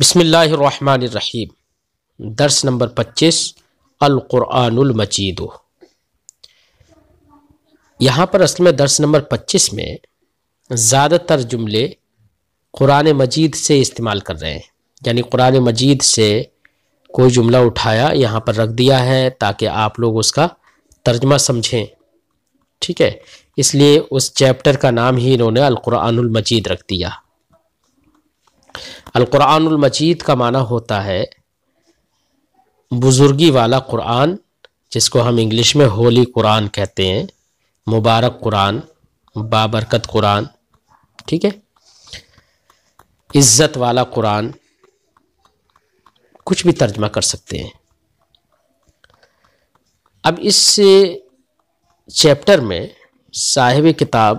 بسم اللہ الرحمن الرحیم۔ درس نمبر 25 القرآن المجید۔ یہاں پر اصل میں درس نمبر 25 میں زیادہ تر جملے قرآن مجید سے استعمال کر رہے ہیں، یعنی قرآن مجید سے کوئی جملہ اٹھایا یہاں پر رکھ دیا ہے تاکہ آپ لوگ اس کا ترجمہ سمجھیں، ٹھیک ہے۔ اس لیے اس چیپٹر کا نام ہی انہوں نے القرآن المجید رکھ دیا۔ القرآن المجید کا معنی ہوتا ہے بزرگی والا قرآن، جس کو ہم انگلش میں ہولی قرآن کہتے ہیں، مبارک قرآن، بابرکت قرآن، ٹھیک ہے، عزت والا قرآن، کچھ بھی ترجمہ کر سکتے ہیں۔ اب اس چیپٹر میں صاحب کتاب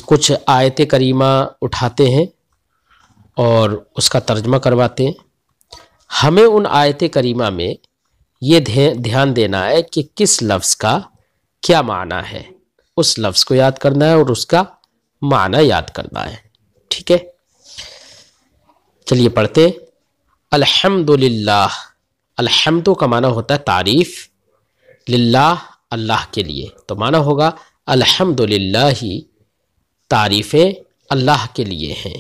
کچھ آیت کریمہ اٹھاتے ہیں اور اس کا ترجمہ کرواتے ہیں۔ ہمیں ان آیت کریمہ میں یہ دھیان دینا ہے کہ کس لفظ کا کیا معنی ہے، اس لفظ کو یاد کرنا ہے اور اس کا معنی یاد کرنا ہے، ٹھیک ہے۔ چلیے پڑھتے۔ الحمدللہ، الحمد کا معنی ہوتا ہے تعریف، للہ اللہ کے لیے، تو معنی ہوگا الحمدللہ، تعریفیں اللہ کے لیے ہیں۔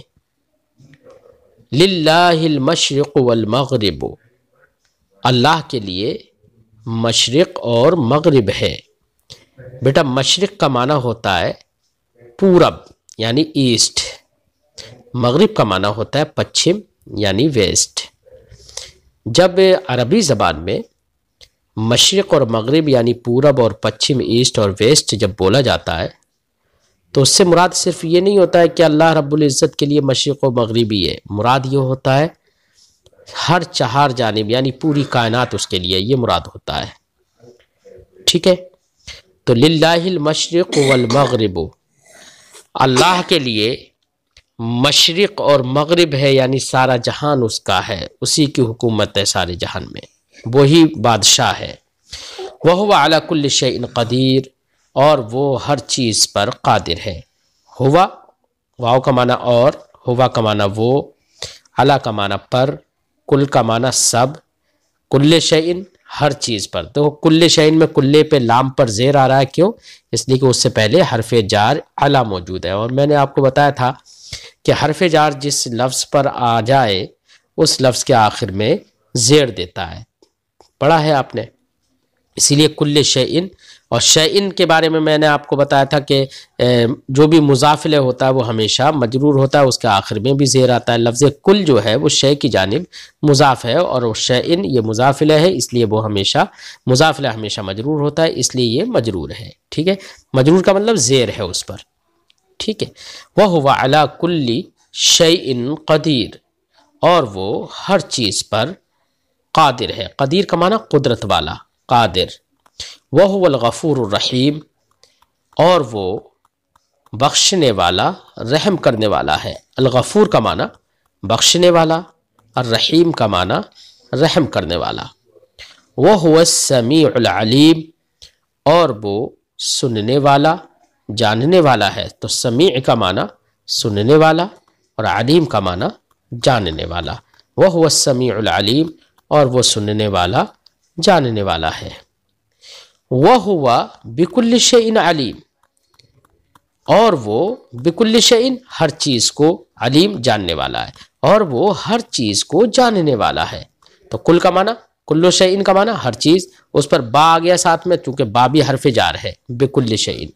للہ المشرق والمغرب، اللہ کے لیے مشرق اور مغرب ہے۔ بیٹا مشرق کا معنی ہوتا ہے پورب یعنی ایسٹ، مغرب کا معنی ہوتا ہے پچھم یعنی ویسٹ۔ جب عربی زبان میں مشرق اور مغرب یعنی پورب اور پچھم، ایسٹ اور ویسٹ جب بولا جاتا ہے تو اس سے مراد صرف یہ نہیں ہوتا ہے کہ اللہ رب العزت کے لیے مشرق و مغربی ہے، مراد یہ ہوتا ہے ہر چہار جانب یعنی پوری کائنات اس کے لیے، یہ مراد ہوتا ہے، ٹھیک ہے۔ تو للہ المشرق والمغرب، اللہ کے لیے مشرق اور مغرب ہے، یعنی سارا جہان اس کا ہے، اسی کی حکومت ہے سارے جہان میں، وہی بادشاہ ہے۔ وَهُوَ عَلَى كُلِّ شَيْءٍ قَدِيرٌ، اور وہ ہر چیز پر قادر ہے۔ ہوا، واو کا معنی اور، ہوا کا معنی وہ، علا کا معنی پر، کل کا معنی سب، کل شیئن ہر چیز پر۔ تو کل شیئن میں کلے پہ لام پر زیر آ رہا ہے، کیوں؟ اس لیے کہ اس سے پہلے حرف جار علا موجود ہے، اور میں نے آپ کو بتایا تھا کہ حرف جار جس لفظ پر آ جائے اس لفظ کے آخر میں زیر دیتا ہے، پڑھا ہے آپ نے۔ اسی لیے کل شیئن، اور شیئن کے بارے میں نے آپ کو بتایا تھا کہ جو بھی مضاف الیہ ہوتا ہے وہ ہمیشہ مجرور ہوتا ہے، اس کے آخر میں بھی زیر آتا ہے۔ لفظ کل جو ہے وہ شے کی جانب مضاف ہے، اور شیئن یہ مضاف الیہ ہے، اس لیے وہ ہمیشہ مضاف الیہ ہمیشہ مجرور ہوتا ہے، اس لیے یہ مجرور ہے، ٹھیک ہے۔ مجرور کا مطلب زیر ہے اس پر، ٹھیک ہے۔ وَهُوَ عَلَى كُلِّ شَيْءٍ قَدِيرٌ، اور وہ ہر چیز پر قادر ہے۔ قدیر کا معنی قدرت والا، قادر۔ وَهُوَ الْغَفُورُ الرَّحِيمُ، اور وہ بخشنے والا، رحم کرنے والا ہے۔ الغفور کا معنی بخشنے والا، الرحیم کا معنی رحم کرنے والا۔ وَهُوَ السَّمِيعُ الْعَلِيمُ، اور وہ سننے والا، جاننے والا ہے۔ تو سمیع کا معنی سننے والا اور علیم کا معنی جاننے والا۔ وَهُوَ السَّمِيعُ الْعَلِيمُ، اور وہ سننے والا، جاننے والا ہے۔ وَهُوَ بِكُلِّ شَيْءٍ عَلِيمٌ، اور وہ بِكُلِّ شَيْءٍ ہر چیز کو، علیم جاننے والا ہے، اور وہ ہر چیز کو جاننے والا ہے۔ تو کل کا معنی، کل شیئن کا معنی ہر چیز، اس پر با آ گیا ساتھ میں، چونکہ با بھی حرف جار ہے، بِكُلِّ شَيْءٍ،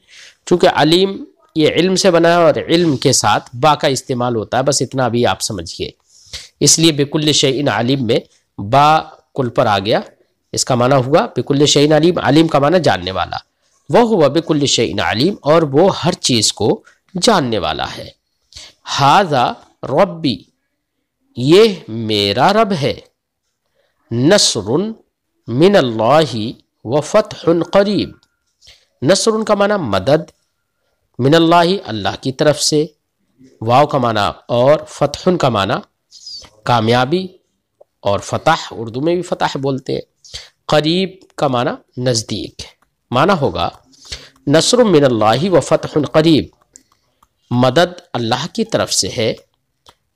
چونکہ علیم یہ علم سے بنا ہے اور علم کے ساتھ با کا استعمال ہوتا ہے، بس اتنا بھی آپ سمجھیے، اس لیے بِكُلِّ شَيْءٍ علیم میں با کل پر آ گیا، اس کا معنی ہوا بِكُلِّ شَيْءٍ علیم، علیم کا معنی جاننے والا۔ وَهُوَ بِكُلِّ شَيْءٍ علیم، اور وہ ہر چیز کو جاننے والا ہے۔ ھذا ربی، یہ میرا رب ہے۔ نصر من اللہ وفتح قریب، نصر کا معنی مدد، من اللہ اللہ کی طرف سے، واو کا معنی اور، فتح کا معنی کامیابی، اور فتح اردو میں بھی فتح بولتے ہیں۔ قریب کا معنی نزدیک، معنی ہوگا نصر من اللہ و فتح قریب، مدد اللہ کی طرف سے ہے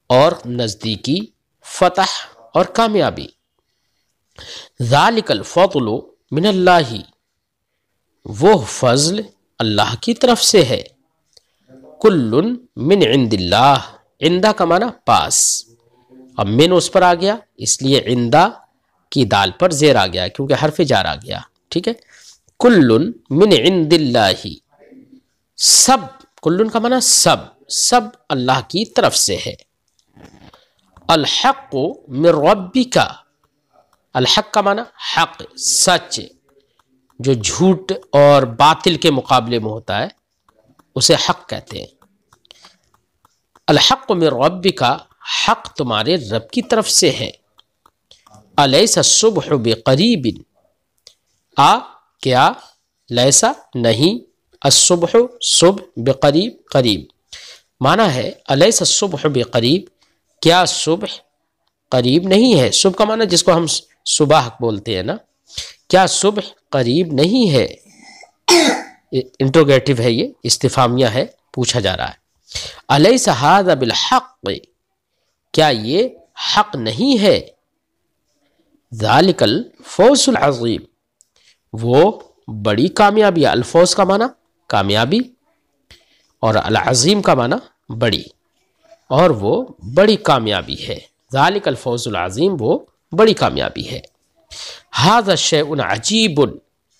اور نزدیکی، فتح اور کامیابی۔ ذالک الفضل من اللہ، وہ فضل اللہ کی طرف سے ہے۔ کل من عند اللہ، عندہ کا معنی پاس، اب من اس پر آ گیا اس لیے عندہ کی دال پر زیر آ گیا کیونکہ حرف جار آ گیا، ٹھیک ہے۔ کل من عند اللہ، سب، کل کا معنی سب، سب اللہ کی طرف سے ہے۔ الحق من ربک، الحق کا معنی حق، سچ، جو جھوٹ اور باطل کے مقابلے میں ہوتا ہے اسے حق کہتے ہیں۔ الحق من ربک، حق تمہارے رب کی طرف سے ہے۔ الیس الصبح بقریب، کیا، لیسا نہیں، الصبح صبح، بقریب قریب، معنی ہے الیس الصبح بقریب، کیا صبح قریب نہیں ہے۔ صبح کا معنی جس کو ہم صبح بولتے ہیں نا، کیا صبح قریب نہیں ہے، انٹروگیٹو ہے، یہ استفہامیہ ہے، پوچھا جا رہا ہے۔ الیس ھذا بالحق، کیا یہ حق نہیں ہے۔ ذالک الفوز العظیم، وہ بڑی کامیابی ہے۔ الفوز کا معنی کامیابی اور العظیم کا معنی بڑی، اور وہ بڑی کامیابی ہے۔ ذالک الفوز العظیم، وہ بڑی کامیابی ہے۔ ھذا شیء عجیب،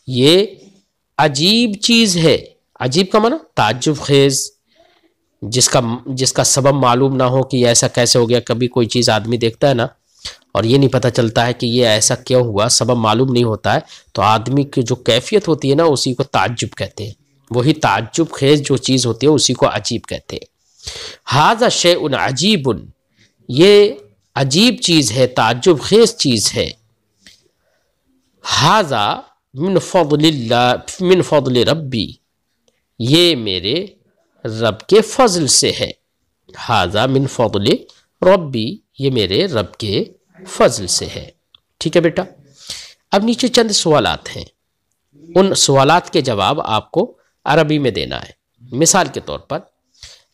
یہ عجیب چیز ہے۔ عجیب کا معنی تعجب خیز، جس کا سبب معلوم نہ ہو کہ یہ ایسا کیسے ہو گیا۔ کبھی کوئی چیز آدمی دیکھتا ہے نا اور یہ نہیں پتہ چلتا ہے کہ یہ ایسا کیوں ہوا، سبب معلوم نہیں ہوتا ہے، تو آدمی کی جو کیفیت ہوتی ہے نا اسی کو تعجب کہتے ہیں۔ وہی تعجب خیز جو چیز ہوتی ہے اسی کو عجیب کہتے ہیں۔ ھذا شیء عجیب، یہ عجیب چیز ہے، تعجب خیز چیز ہے۔ ھذا من فضل اللہ، من فضل ربی، یہ میرے رب کے فضل سے ہے۔ ھذا من فضل ربی، یہ میرے رب کے فضل سے ہے۔ ٹھیک ہے بیٹا، اب نیچے چند سوالات ہیں، ان سوالات کے جواب آپ کو عربی میں دینا ہے۔ مثال کے طور پر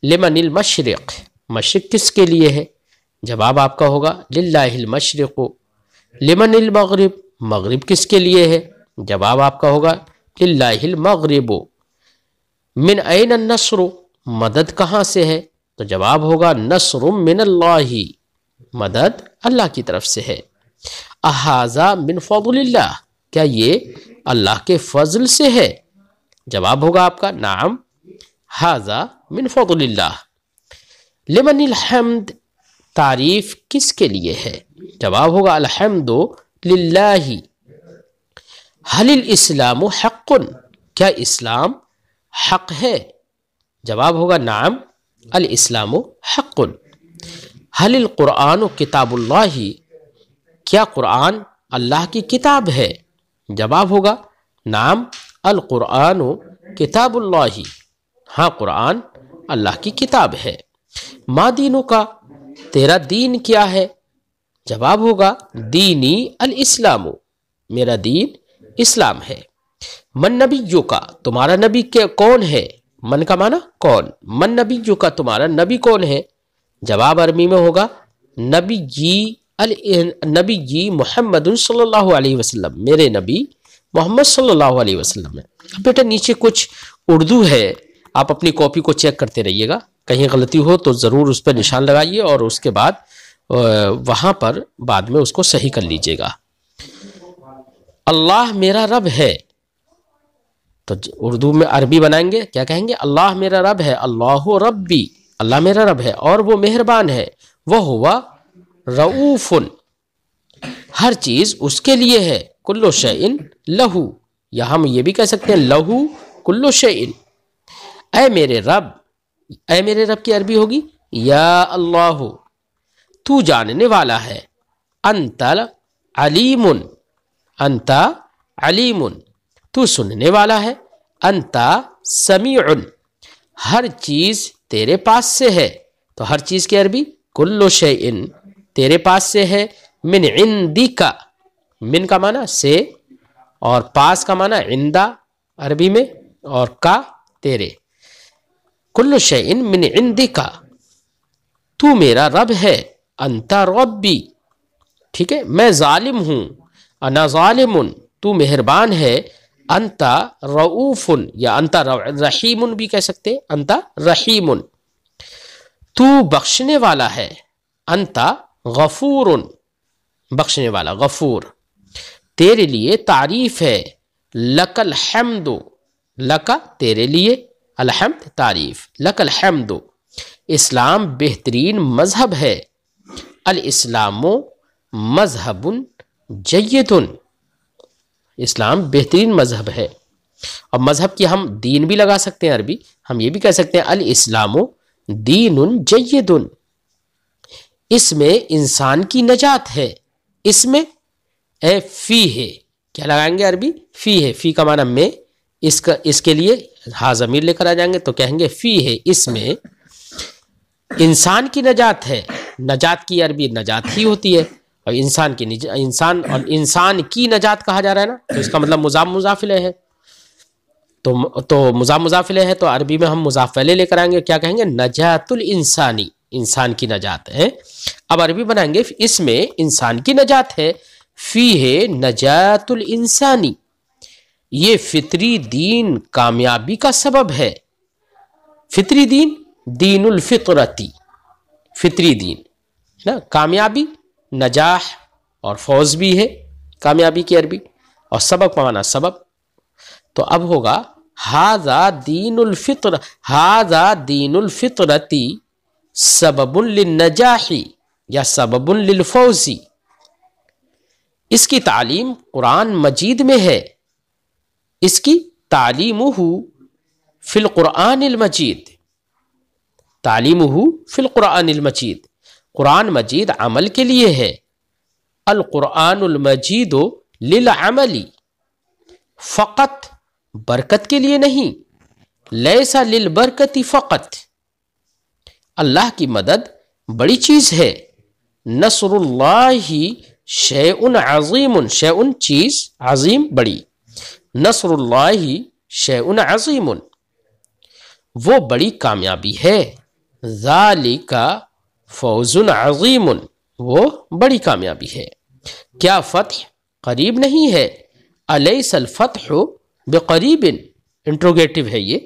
لمن المشرق، مشرق کس کے لیے ہے؟ جواب آپ کا ہوگا للہ المشرق۔ لمن المغرب، مغرب کس کے لیے ہے؟ جواب آپ کا ہوگا للہ المغرب۔ من این النصر، مدد کہاں سے ہے؟ تو جواب ہوگا نصر من اللہ، مدد اللہ کی طرف سے ہے۔ اھذا من فضل اللہ، کیا یہ اللہ کے فضل سے ہے؟ جواب ہوگا آپ کا نعم، ھذا من فضل اللہ۔ لمن الحمد، تعریف کس کے لیے ہے؟ جواب ہوگا الحمد للہ۔ حل الاسلام حق، کیا اسلام حق ہے؟ جواب ہوگا نعم، الاسلام حق۔ حل القرآن کتاب اللہ، کیا قرآن اللہ کی کتاب ہے؟ جواب ہوگا نعم، القرآن کتاب اللہ، ہاں قرآن اللہ کی کتاب ہے۔ ما دینوں کا، تیرا دین کیا ہے؟ جواب ہوگا دینی الاسلام، میرا دین اسلام ہے۔ من نبیوں کا، تمہارا نبی کون ہے؟ من کا معنی کون، من نبیوں کا، تمہارا نبی کون ہے؟ جواب عربی میں ہوگا نبی جی محمد صلی اللہ علیہ وسلم، میرے نبی محمد صلی اللہ علیہ وسلم ہے۔ بیٹا نیچے کچھ اردو ہے، آپ اپنی کاپی کو چیک کرتے رہیے گا، کہیں غلطی ہو تو ضرور اس پہ نشان لگائیے اور اس کے بعد وہاں پر بعد میں اس کو صحیح کر لیجیے گا۔ اللہ میرا رب ہے، تو اردو میں عربی بنائیں گے، کیا کہیں گے؟ اللہ میرا رب ہے، اللہ ربی، اللہ میرا رب ہے اور وہ مہربان ہے۔ وہ ہوا رؤوف، ہر چیز اس کے لیے ہے۔ کل شیء لہو، یا ہم یہ بھی کہہ سکتے ہیں لہو کل شیء۔ اے میرے رب، اے میرے رب کی عربی ہوگی یا اللہ، تو جاننے والا ہے۔ انت علیم، انت علیم، تو سننے والا ہے۔ انت سمیع، ہر چیز تیرے پاس سے ہے، تو ہر چیز کی عربی کل شیء، تیرے پاس سے ہے۔ من عندک، من کا معنی سے اور پاس کا معنی عندہ عربی میں، اور کا تیرے۔ کل شیء من عندک، تو میرا رب ہے، انتا ربی، ٹھیک ہے، میں ظالم ہوں، انا ظالم، تو مہربان ہے، انتا رؤوف، یا انتا رحیم بھی کہہ سکتے ہیں، انتا رحیم، تو بخشنے والا ہے، انتا غفور، بخشنے والا، غفور، تیرے لیے تعریف ہے، لک الحمد، لکا تیرے لیے، الحمد تعریف، لک الحمد، اسلام بہترین مذہب ہے، الاسلام مذہب جید، اسلام بہترین مذہب ہے، اور مذہب کی ہم دین بھی لگا سکتے ہیں، عربی ہم یہ بھی کہہ سکتے ہیں الاسلام دین جید، اس میں انسان کی نجات ہے، اس میں اے فی ہے، کیا لگائیں گے عربی؟ فی ہے، فی کا معنی میں، اس کے لیے ہا ضمیر لے کر آ جائیں گے تو کہیں گے فی ہے، اس میں انسان کی نجات ہے، نجات کی عربی نجات ہی ہوتی ہے، اور انسان کی نجات کہا جا رہا ہے نا، تو اس کا مطلب مضاف مضاف الیہ ہے، تو مضاف مضاف الیہ ہے، تو عربی میں ہم مضاف الیہ لے کر آئیں گے، کیا کہیں گے؟ نجات الانسانی، انسان کی نجات ہے۔ اب عربی بنائیں گے، اس میں انسان کی نجات ہے، فی ہے نجات الانسانی، یہ فطری دین کامیابی کا سبب ہے، فطری دین، دین الفطرتی، فطری دین نا، کامیابی، نجاح اور فوز بھی ہے کامیابی کی عربی، اور سبب معنی سبب، تو اب ہوگا ھذا دین الفطر، ھذا دین الفطرتی سبب للنجاح یا سبب للفوز، اس کی تعلیم قرآن مجید میں ہے، اس کی تعلیمہ فی القرآن المجید، تعلیمہ فی القرآن المجید، قرآن مجید عمل کے لیے ہے، القرآن المجید للعمل، فقط برکت کے لیے نہیں، لیسا للبرکت فقط، اللہ کی مدد بڑی چیز ہے، نصر اللہ شیء عظیم، شیء چیز، عظیم بڑی، نصر اللہ شیء عظیم، وہ بڑی کامیابی ہے، ذالک فوز عظیم، وہ بڑی کامیابی ہے، کیا فتح قریب نہیں ہے؟ الیس الفتح بقریب، انٹروگیٹو ہے یہ،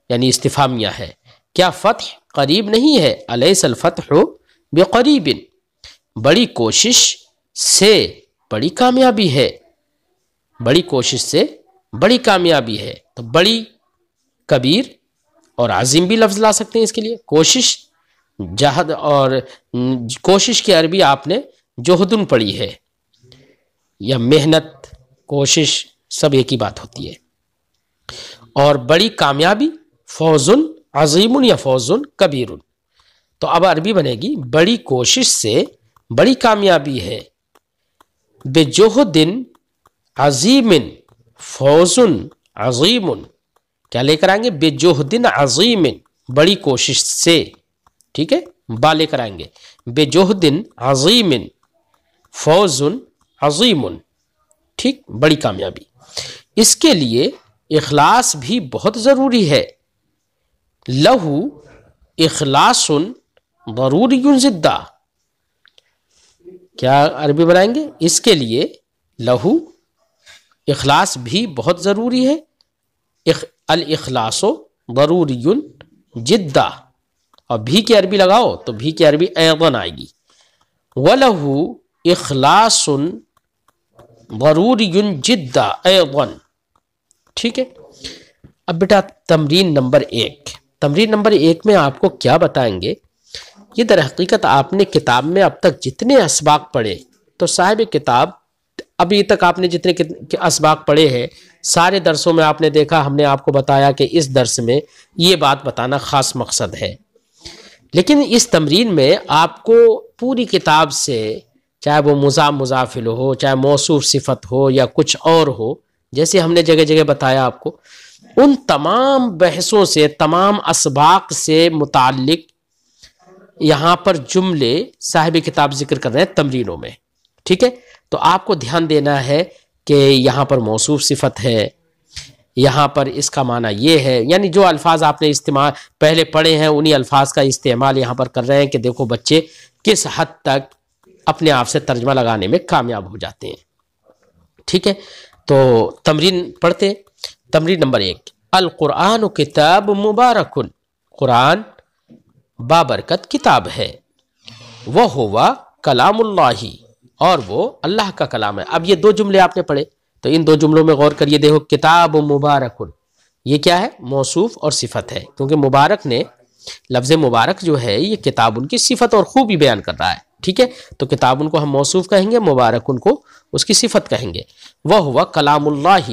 یعنی استفہامیہ ہے، کیا فتح قریب نہیں ہے؟ الیس الفتح بقریب، بڑی کوشش سے بڑی کامیابی ہے، بڑی کوشش سے بڑی کامیابی ہے، تو بڑی، کبیر اور عظیم بھی لفظ لا سکتے ہیں اس کے لیے، کوشش، جہد، اور کوشش کی عربی آپ نے جہدن پڑھی ہے، یا محنت، کوشش، سب ایک ہی بات ہوتی ہے، اور بڑی کامیابی فوزن عظیم یا فوزن کبیر، تو اب عربی بنے گی بڑی کوشش سے بڑی کامیابی ہے، بجہد عظیم فوزن عظیم، کیا لے کر آئیں گے؟ بجہد عظیم، بڑی کوشش سے، ٹھیک ہے، با لے کر آئیں گے، بجہد عظیم فوز عظیم، ٹھیک، بڑی کامیابی، اس کے لیے اخلاص بھی بہت ضروری ہے، لہو اخلاص ضروری جدا، کیا عربی بنائیں گے؟ اس کے لیے لہو اخلاص بھی بہت ضروری ہے، الاخلاص ضروری جدا، اور بھی کی عربی لگاؤ تو بھی کی عربی ایضاً آئے گی، وَلَهُ اخلاص ضروری جدا ایضاً، ٹھیک ہے۔ اب بیٹا تمرین نمبر 1، تمرین نمبر 1 میں آپ کو کیا بتائیں گے؟ یہ در حقیقت آپ نے کتاب میں اب تک جتنے اسباق پڑھے، تو صاحب کتاب ابھی تک آپ نے جتنے اسباق پڑھے ہیں، سارے درسوں میں آپ نے دیکھا، ہم نے آپ کو بتایا کہ اس درس میں یہ بات بتانا خاص مقصد ہے، لیکن اس تمرین میں آپ کو پوری کتاب سے، چاہے وہ مضاف مضاف الیہ ہو، چاہے موصوف صفت ہو یا کچھ اور ہو، جیسے ہم نے جگہ جگہ بتایا آپ کو، ان تمام بحثوں سے، تمام اسباق سے متعلق یہاں پر جملے صاحب کتاب ذکر کر رہے ہیں تمرینوں میں، ٹھیک ہے۔ تو آپ کو دھیان دینا ہے کہ یہاں پر موصوف صفت ہے، یہاں پر اس کا معنی یہ ہے، یعنی جو الفاظ آپ نے استعمال پہلے پڑھے ہیں انہی الفاظ کا استعمال یہاں پر کر رہے ہیں کہ دیکھو بچے کس حد تک اپنے آپ سے ترجمہ لگانے میں کامیاب ہو جاتے ہیں. ٹھیک ہے، تو تمرین پڑھتے. تمرین نمبر 1، القرآن کتاب مبارک، قرآن بابرکت کتاب ہے. وہ ہوا کلام اللہ، اور وہ اللہ کا کلام ہے. اب یہ 2 جملے آپ نے پڑھے تو ان 2 جملوں میں غور کریے. دیکھو کتاب مبارک، یہ کیا ہے؟ موصوف اور صفت ہے، کیونکہ مبارک نے لفظ مبارک جو ہے یہ کتاب ان کی صفت اور خوبی بیان کر رہا ہے. ٹھیک ہے، تو کتاب ان کو ہم موصوف کہیں گے، مبارک ان کو اس کی صفت کہیں گے. وہ ہوا کلام اللہ،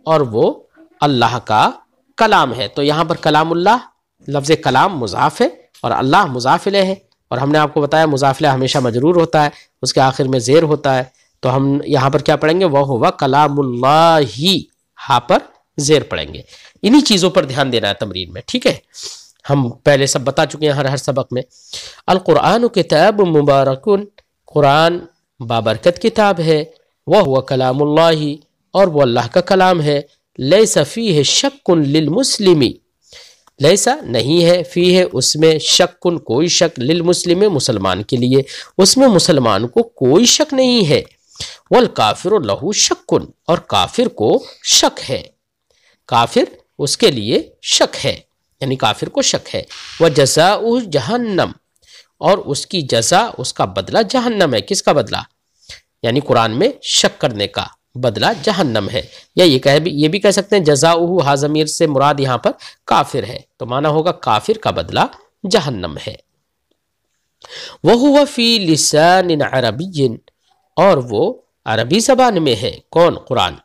اور وہ اللہ کا کلام ہے. تو یہاں پر کلام اللہ، لفظ کلام مضاف ہے اور اللہ مضاف الیہ ہے. اور ہم نے آپ کو بتایا مضاف الیہ ہمیشہ مجرور ہوتا ہے، اس کے آخر میں زیر ہوتا ہے. تو ہم یہاں پر کیا پڑھیں گے؟ وہ ہوا کلام اللہ، ہاں پر زیر پڑھیں گے. انہی چیزوں پر دھیان دینا ہے تمرین میں. ٹھیک ہے، ہم پہلے سب بتا چکے ہیں ہر سبق میں. القرآن کتاب مبارک، قرآن بابرکت کتاب ہے. وہ ہوا کلام اللہ، اور وہ اللہ کا کلام ہے. لیس فیہ شک للمسلم، لیسا نہیں ہے، فیہ اس میں، شک کوئی شک، للمسلم مسلمان کے لیے، اس میں مسلمان کو کوئی شک نہیں ہے. والکافر لہ شک، اور کافر کو شک ہے، کافر اس کے لیے شک ہے، یعنی کافر کو شک ہے. وجزاؤہ جہنم، اور اس کی جزا، اس کا بدلہ جہنم ہے. کس کا بدلہ؟ یعنی قرآن میں شک کرنے کا بدلہ جہنم ہے. یا یہ بھی کہہ سکتے ہیں جزاؤہ، ہا ضمیر سے مراد یہاں پر کافر ہے، تو معنی ہوگا کافر کا بدلہ جہنم ہے. وَهُوَ فِي لِسَانٍ عَرَبِيٍّ، اور وہ عربی زبان میں ہے. کون؟ قرآن.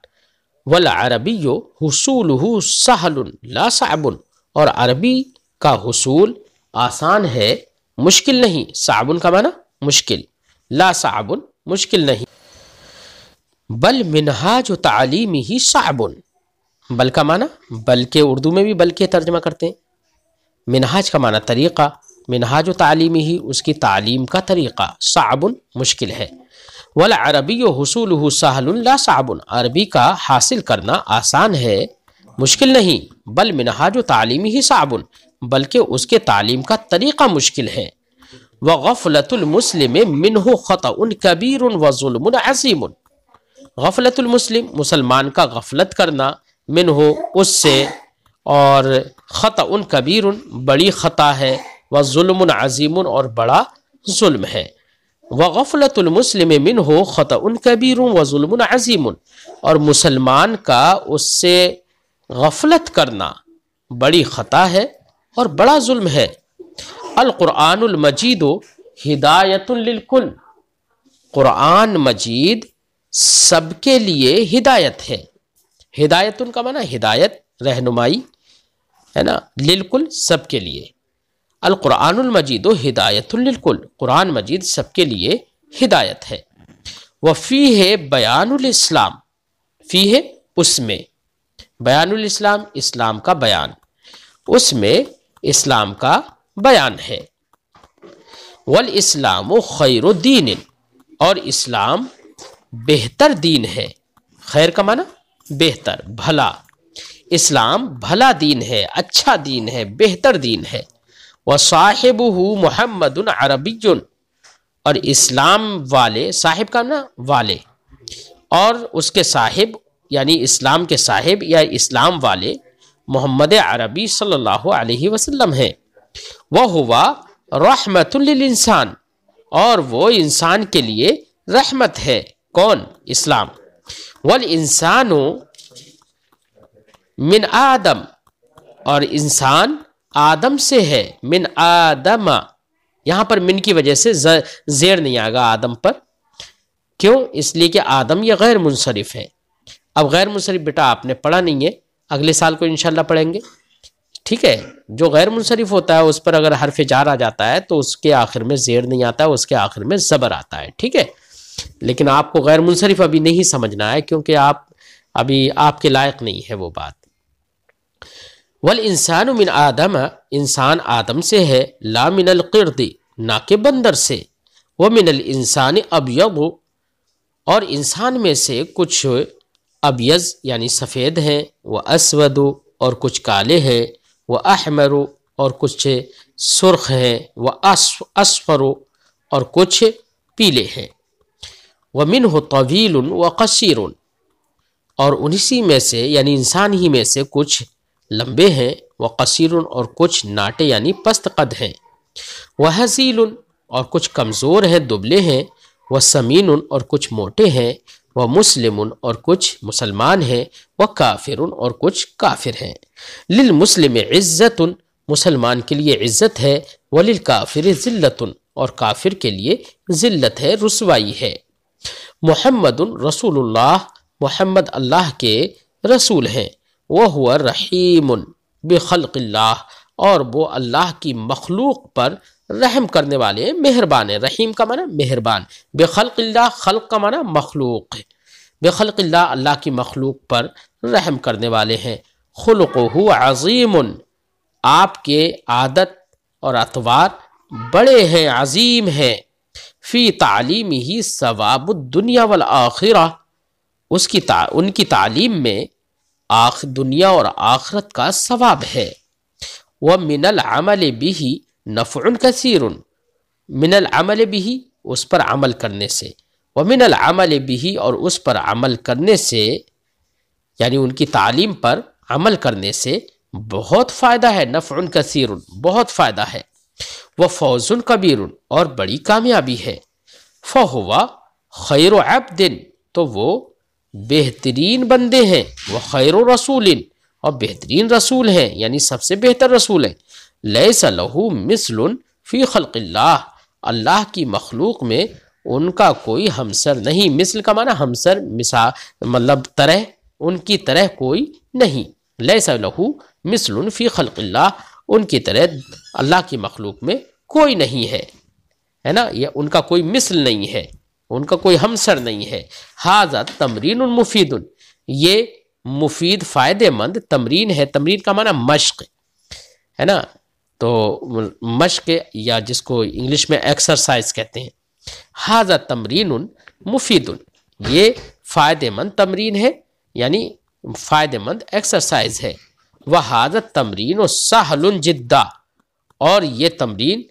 وَالْعَرَبِيُّ حُصُولُهُ سَهْلٌ لَا صَعْبٌ، اور عربی کا حصول آسان ہے، مشکل نہیں. صعب کا معنی مشکل، لا صعب مشکل نہیں. بل منہاج تعلیمی ہی صعب، بل کا معنی بلکہ، اردو میں بھی بلکہ ترجمہ کرتے ہیں. منہاج کا معنی طریقہ، منہاج تعلیمی ہی اس کی تعلیم کا طریقہ، صعب مشکل ہے. والعربی حصولہ سہل لا صعب، عربی کا حاصل کرنا آسان ہے، مشکل نہیں. بل منہاج تعلیمی ہی صعب، بلکہ اس کے تعلیم کا طریقہ مشکل ہے. وغفلۃ المسلم منہ خطأ کبیر وظلم عظیم، غفلت المسلم مسلمان کا غفلت کرنا، منہ اس سے، اور خطأ کبیر بڑی خطا ہے، وظلم عظیم اور بڑا ظلم ہے. وغفلت المسلم منہ خطأ کبیر وظلم عظیم، اور مسلمان کا اس سے غفلت کرنا بڑی خطا ہے اور بڑا ظلم ہے. القرآن المجید ہدایت للکل، قرآن مجید سب کے لیے ہدایت ہے. ہدایت کا معنی ہدایت، رہنمائی ہے نا، للکل سب کے لیے. القرآن المجید ہدایت للکل، قرآن مجید سب کے لیے ہدایت ہے. وفیہ بیان الاسلام، فیہ اس میں، بیان الاسلام اسلام کا بیان، اس میں اسلام کا بیان ہے. والاسلام خیر دین، اور اسلام بہتر دین ہے. خیر کا معنی بہتر، بھلا، اسلام بھلا دین ہے، اچھا دین ہے، بہتر دین ہے. وصاحبہ محمد عربی، اور اسلام والے، صاحب کا نا والے، اور اس کے صاحب یعنی اسلام کے صاحب یا اسلام والے محمد عربی صلی اللہ علیہ وسلم ہیں. وہوا رحمت للانسان، اور وہ انسان کے لیے رحمت ہے. کون؟ اسلام. والانسان من آدم، اور انسان آدم سے ہے. من آدم، یہاں پر من کی وجہ سے زیر نہیں آگا آدم پر. کیوں؟ اس لیے کہ آدم یہ غیر منصرف ہے. اب غیر منصرف بیٹا آپ نے پڑھا نہیں ہے، اگلے سال کو انشاءاللہ پڑھیں گے. ٹھیک ہے، جو غیر منصرف ہوتا ہے اس پر اگر حرف جار آ جاتا ہے تو اس کے آخر میں زیر نہیں آتا ہے، اس کے آخر میں زبر آتا ہے. ٹھیک ہے، لیکن آپ کو غیر منصرف ابھی نہیں سمجھنا ہے، کیونکہ ابھی آپ کے لائق نہیں ہے وہ بات. والانسان من آدم، انسان آدم سے ہے. لا من القرد، نہ کہ بندر سے. ومن الانسان ابیض، اور انسان میں سے کچھ ابیض یعنی سفید ہیں، وہ اسود اور کچھ کالے ہیں، وہ احمر اور کچھ سرخ ہیں، وہ اصفر اور کچھ پیلے ہیں، ومنہ طویل وقصیر اور انسی میں سے یعنی انسان ہی میں سے کچھ لمبے ہیں، وقصیر اور کچھ ناٹے یعنی پست قد ہیں، وحزیل اور کچھ کمزور ہیں دبلے ہیں، وسمین اور کچھ موٹے ہیں، ومسلم اور کچھ مسلمان ہیں، وکافر اور کچھ کافر ہیں۔ للمسلم عزت مسلمان کے لیے عزت ہے، وللکافر ذلت اور کافر کے لیے ذلت ہے، رسوائی ہے۔ محمد رسول اللہ محمد اللہ کے رسول ہیں، وہو رحیم بخلق اللہ اور وہ اللہ کی مخلوق پر رحم کرنے والے ہیں، مہربان ہیں۔ رحیم کا معنی مہربان، بخلق اللہ خلق کا معنی مخلوق ہے، بخلق اللہ اللہ کی مخلوق پر رحم کرنے والے ہیں۔ خلقہ عظیم آپ کے عادت اور اطوار بڑے ہیں، عظیم ہیں۔ فی تعلیمہ ثواب الدنیا والآخرہ ان کی تعلیم میں دنیا اور آخرت کا ثواب ہے۔ وَمِنَ الْعَمَلِ بِهِ نَفْعٌ كَثِيرٌ من العمل بھی اس پر عمل کرنے سے، ومن العمل بھی اور اس پر عمل کرنے سے یعنی ان کی تعلیم پر عمل کرنے سے بہت فائدہ ہے، نفع کثیر بہت فائدہ ہے، وفوز کبیر اور بڑی کامیابی ہے۔ فہو خیر عبد تو وہ بہترین بندے ہیں، وہ خیر رسول اور بہترین رسول ہیں یعنی سب سے بہتر رسول ہیں۔ لیس لہ مثل فی خلق اللہ اللہ کی مخلوق میں ان کا کوئی ہمسر نہیں، مثل کا معنی ہمسر، مطلب طرح، ان کی طرح کوئی نہیں۔ لیس لہ مثل فی خلق اللہ ان کی طرح اللہ کی مخلوق میں کوئی نہیں ہے نا، یہ ان کا کوئی مثل نہیں ہے، ان کا کوئی ہمسر نہیں ہے۔ ھذا تمرین مفید یہ مفید فائدہ مند تمرین ہے، تمرین کا معنی مشق ہے نا، تو مشق یا جس کو انگلش میں ایکسرسائز کہتے ہیں۔ ھذا تمرین مفید یہ فائدہ مند تمرین ہے یعنی فائدہ مند ایکسرسائز ہے۔ وَھذا التمرین سہل جدا اور یہ تمرین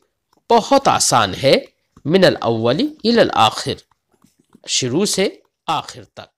بہت آسان ہے، من الاول الی الآخر شروع سے آخر تک۔